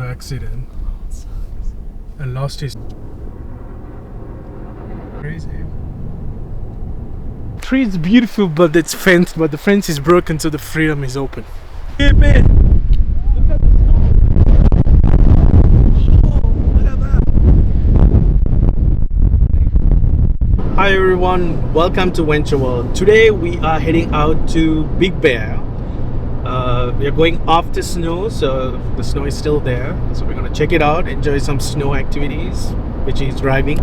accident and lost his crazy. The tree is beautiful, but it's fenced, but the fence is broken, so the freedom is open. Hey man, look at the snow. Oh, look at that. Hi everyone, welcome to VentureVorld. Today we are heading out to Big Bear. We are going after snow, so the snow is still there, so we're gonna check it out, enjoy some snow activities, which is driving,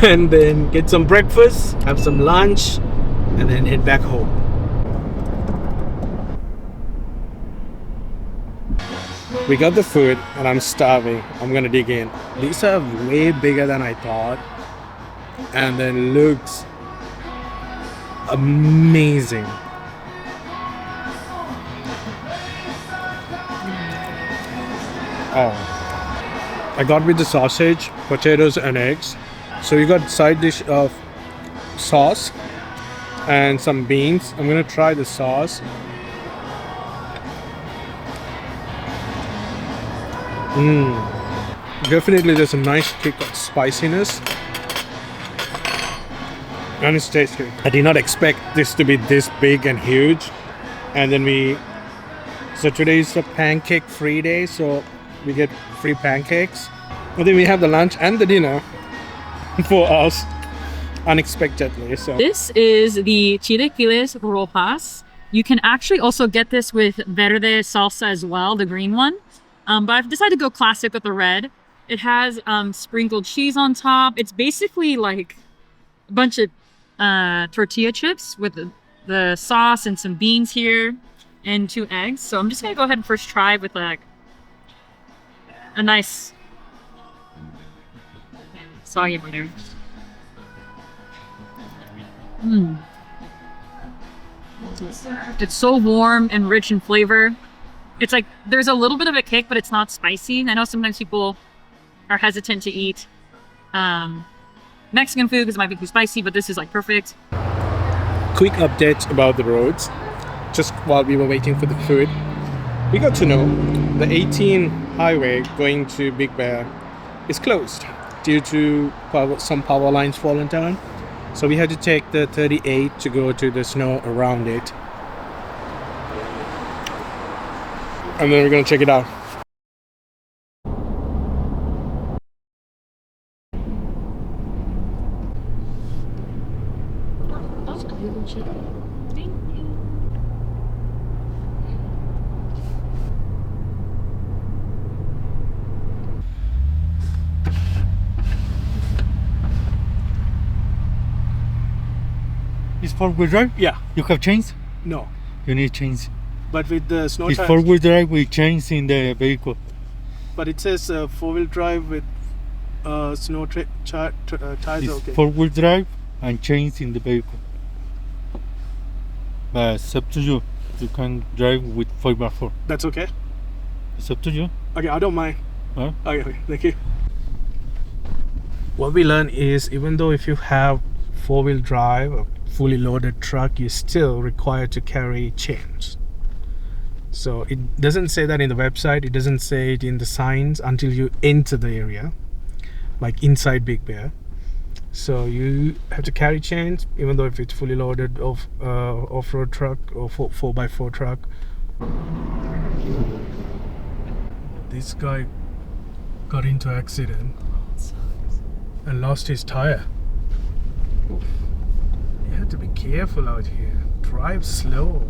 and then get some breakfast, have some lunch, and then head back home. We got the food and I'm starving. I'm gonna dig in. These are way bigger than I thought, and then looks amazing. Oh, I got with the sausage, potatoes and eggs. So you got side dish of sauce and some beans. I'm gonna try the sauce. Definitely there's a nice kick of spiciness and it's tasty. I did not expect this to be this big and huge. And then so today is a pancake free day, so we get free pancakes. And then we have the lunch and the dinner for us unexpectedly. So this is the chilaquiles rojas. You can actually also get this with verde salsa as well, the green one. But I've decided to go classic with the red. It has sprinkled cheese on top. It's basically like a bunch of tortilla chips with the sauce and some beans here and 2 eggs. So I'm just gonna go ahead and first try with like a nice soggy butter. It's so warm and rich in flavor. It's like there's a little bit of a kick, but it's not spicy. I know sometimes people are hesitant to eat Mexican food because it might be too spicy, but this is like perfect. Quick update about the roads. Just while we were waiting for the food, we got to know the 18 highway going to Big Bear is closed due to some power lines falling down. So we had to take the 38 to go to the snow around it. And then we're gonna check it out. It's four-wheel drive? Yeah. You have chains? No. You need chains. But with the snow It's tires. four-wheel drive with chains in the vehicle. But it says 4-wheel drive with snow tires. It's Okay. four-wheel drive and chains in the vehicle. But it's up to you. You can drive with 4x4. That's okay. It's up to you. Okay, I don't mind. Huh? Okay, thank you. What we learned is even though if you have 4-wheel drive or fully loaded truck, you're still required to carry chains. So it doesn't say that in the website, it doesn't say it in the signs until you enter the area, like inside Big Bear. So you have to carry chains even though if it's fully loaded off-road truck or 4x4 truck. This guy got into accident and lost his tire. You have to be careful out here. Drive slow.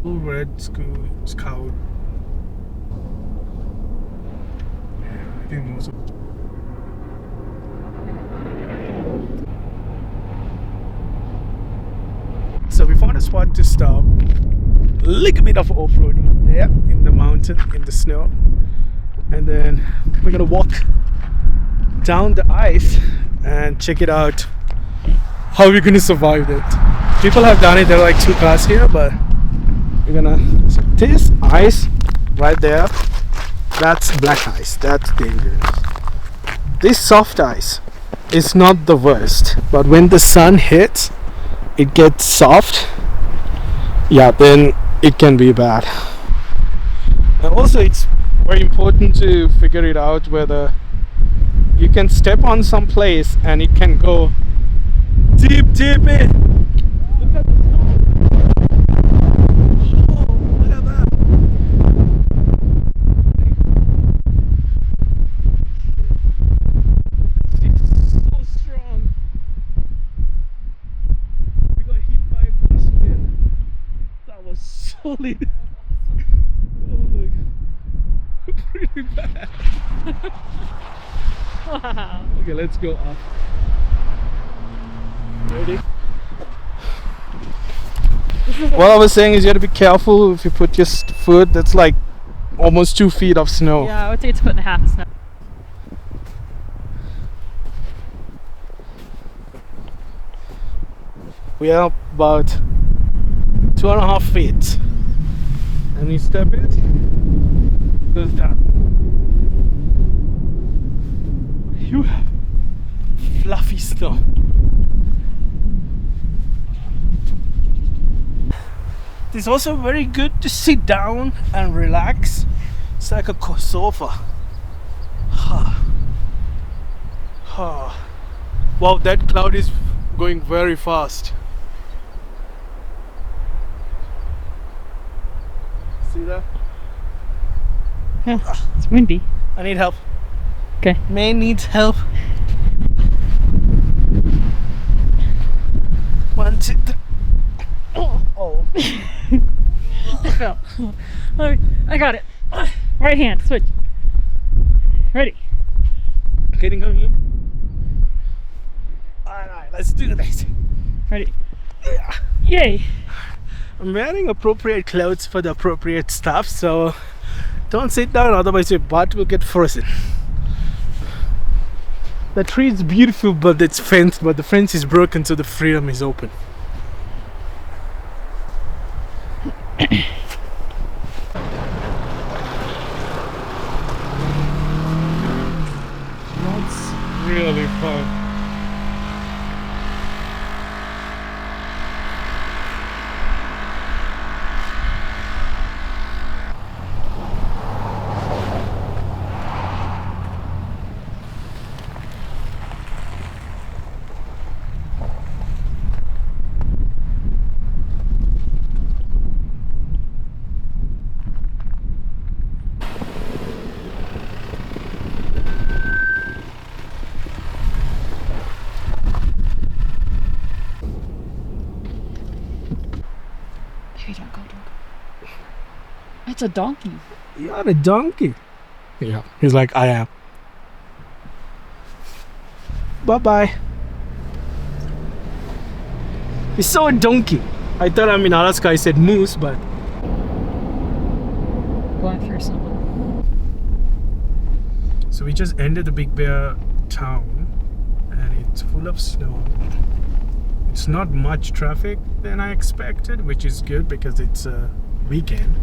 Full red scout. Yeah, I think most of. So we found a spot to stop. A little bit of off-roading there in the mountain, in the snow, and then we're gonna walk down the ice and check it out. How we're gonna survive it. People have done it. There are like 2 cars here, but we're gonna. So this ice right there, that's black ice. That's dangerous. This soft ice is not the worst, but when the sun hits, it gets soft. Yeah, then it can be bad. And also, it's very important to figure it out whether you can step on some place and it can go deep in. Look at the snow. Oh, look at that. It's so strong. We got hit by a bus, man. That was solid. Oh my god. Pretty bad. Wow. Okay, let's go up. Ready? What I was saying is you have to be careful if you put your foot. That's like almost 2 feet of snow. Yeah, I would say it's a foot and a half of snow. We are about 2.5 feet. And we step it, goes down. Phew. Fluffy snow. It's also very good to sit down and relax. It's like a sofa. Wow, that cloud is going very fast. See that? Yeah, it's windy. I need help. Okay. May needs help. 1, 2, 3. Oh. I fell. I got it. Right hand, switch. Ready. Can you come here? Alright, let's do this. Ready. Yay. I'm wearing appropriate clothes for the appropriate stuff, so don't sit down, otherwise your butt will get frozen. The tree is beautiful, but it's fenced, but the fence is broken, so the freedom is open. That's really fun. Hey, don't go. It's a donkey. You're a donkey. Yeah, he's like, I am. Bye-bye. He saw a donkey. I thought I'm in Alaska, I said moose, but... Going through someone. So we just ended the Big Bear town and it's full of snow. It's not much traffic than I expected, which is good because it's a weekend.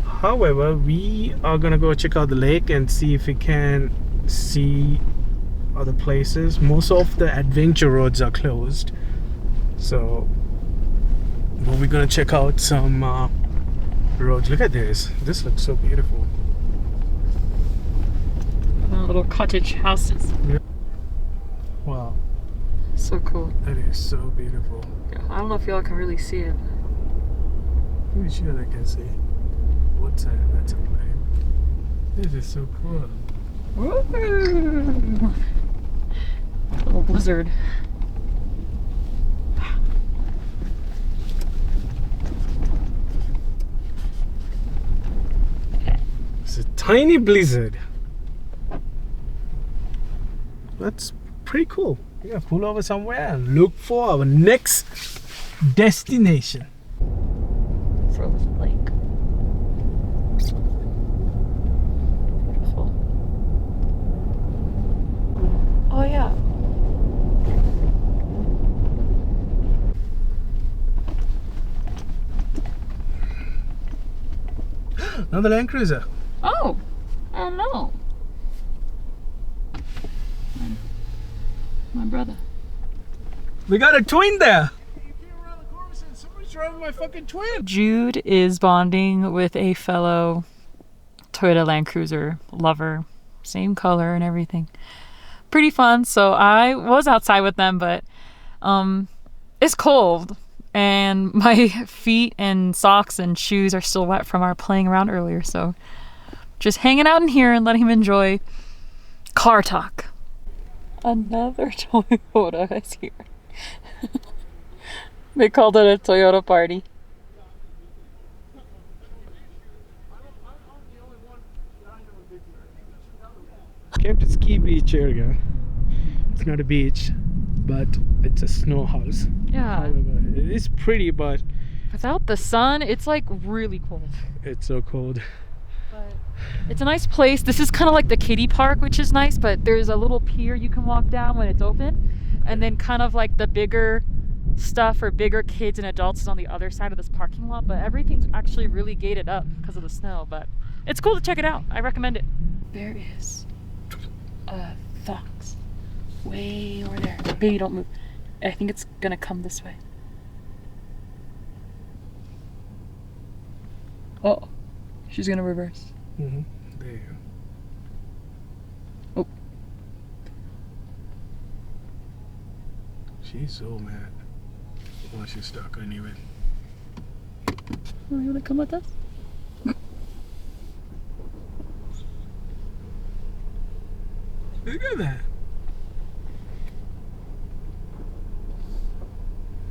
However, we are gonna go check out the lake and see if we can see other places. Most of the adventure roads are closed, so we're gonna check out some roads. Look at this. This looks so beautiful. Little cottage houses. Yeah. Wow, So cool. that is so beautiful. I don't know if y'all can really see it. Pretty sure I can see. What's that? That's a plane. This is so cool. Woo! Little blizzard. It's a tiny blizzard. That's pretty cool. We gotta pull over somewhere and look for our next destination. Frozen lake. Beautiful. Oh yeah. Another Land Cruiser. Oh. Oh no. My brother. We got a twin there. Somebody's driving my fucking twin. Jude is bonding with a fellow Toyota Land Cruiser lover. Same color and everything. Pretty fun. So I was outside with them, but it's cold. And my feet and socks and shoes are still wet from our playing around earlier. So just hanging out in here and letting him enjoy car talk. Another Toyota is here. They called it a Toyota party. Came to ski beach area. It's not a beach, but it's a snow house. Yeah. However, it is pretty, but Without the sun, it's like really cold. it's so cold. But it's a nice place. This is kind of like the kiddie park, which is nice, but there's a little pier you can walk down when it's open. And then kind of like the bigger stuff for bigger kids and adults is on the other side of this parking lot. But everything's actually really gated up because of the snow. But it's cool to check it out. I recommend it. There is a fox way over there. Baby, don't move. I think it's gonna come this way. Oh, she's gonna reverse. Mm-hmm. There you go. Oh. She's so mad. Oh, she's stuck anyway. Oh, you wanna come with us? Look at that.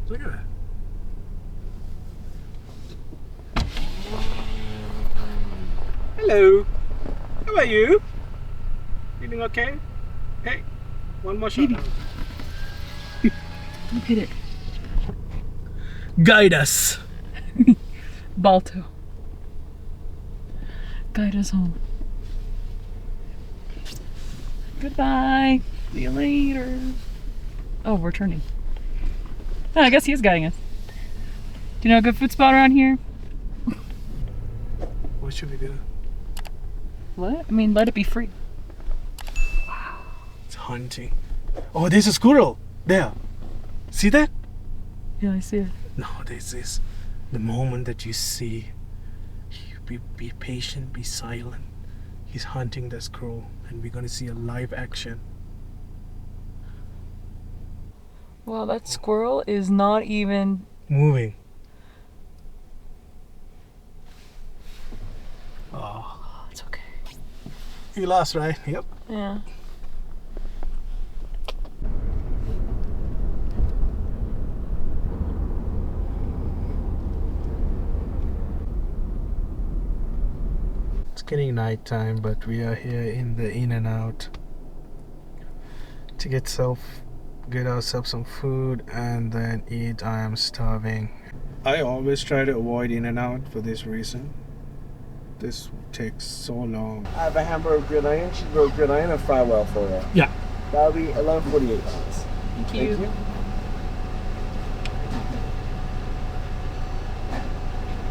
Look at that. Hello. How are you? You doing okay? Hey, one more shot. Look at it. Guide us. Balto. Guide us home. Goodbye. See you later. Oh, we're turning. Oh, I guess he is guiding us. Do you know a good food spot around here? What should we do? What? I mean, let it be free. It's hunting. Oh, there's a squirrel. There. See that? Yeah, I see it. No, this is the moment that you see. You be patient, be silent. He's hunting the squirrel, and we're gonna see a live action. Well, that squirrel is not even Moving. Oh, Oh, it's okay. you lost, right? Yep. Yeah. It's getting nighttime, but we are here in the In and Out to get ourselves some food and then eat. I am starving. I always try to avoid In and Out for this reason. This takes so long. I have a hamburger grill iron, cheeseburger grill iron, and fry well for you. Yeah. That'll be $11.48. Thank you. Thank you.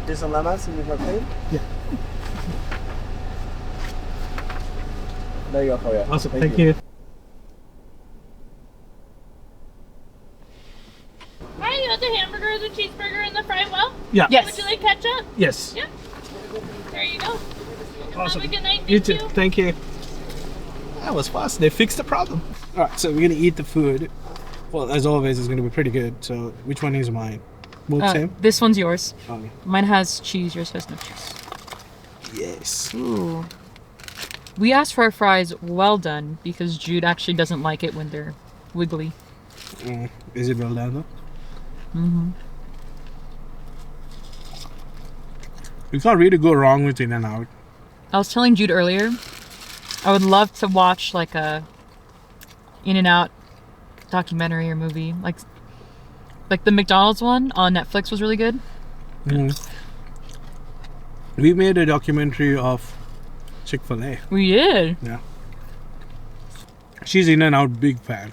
Here's some lemons, and you have plate. Yeah. There you go for you. Awesome. Thank you. Hi, you want the hamburger, the cheeseburger, and the fry well? Yeah. Yes. Would you like ketchup? Yes. Yeah. There you go. Awesome. Have a good night. You Thank too. Thank you. That was fast. They fixed the problem. All right, so we're gonna eat the food. Well, as always, it's gonna be pretty good. So, which one is mine? Both same. This one's yours. Okay. Mine has cheese, yours has no cheese. Yes. Ooh. We asked for our fries well done because Jude actually doesn't like it when they're wiggly. Is it well done though? Mm-hmm. You can't really go wrong with In and Out. I was telling Jude earlier, I would love to watch like a In-N-Out documentary or movie. Like the McDonald's one on Netflix was really good. We made a documentary of Chick-fil-A. We did. Yeah. She's In and Out big fan.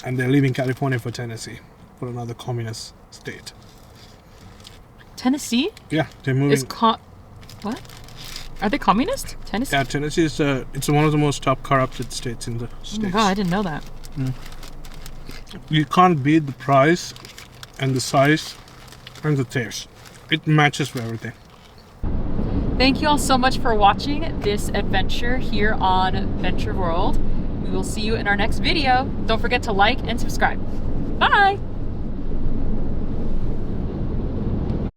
And they're leaving California for Tennessee. For another communist state. Tennessee Yeah, they're moving. is what? Are they communist? Tennessee? Yeah, Tennessee is it's one of the most top corrupted states in the states. Oh my god, I didn't know that. You can't beat the price and the size and the taste. It matches for everything. Thank you all so much for watching this adventure here on VentureVorld. We will see you in our next video. Don't forget to like and subscribe. Bye!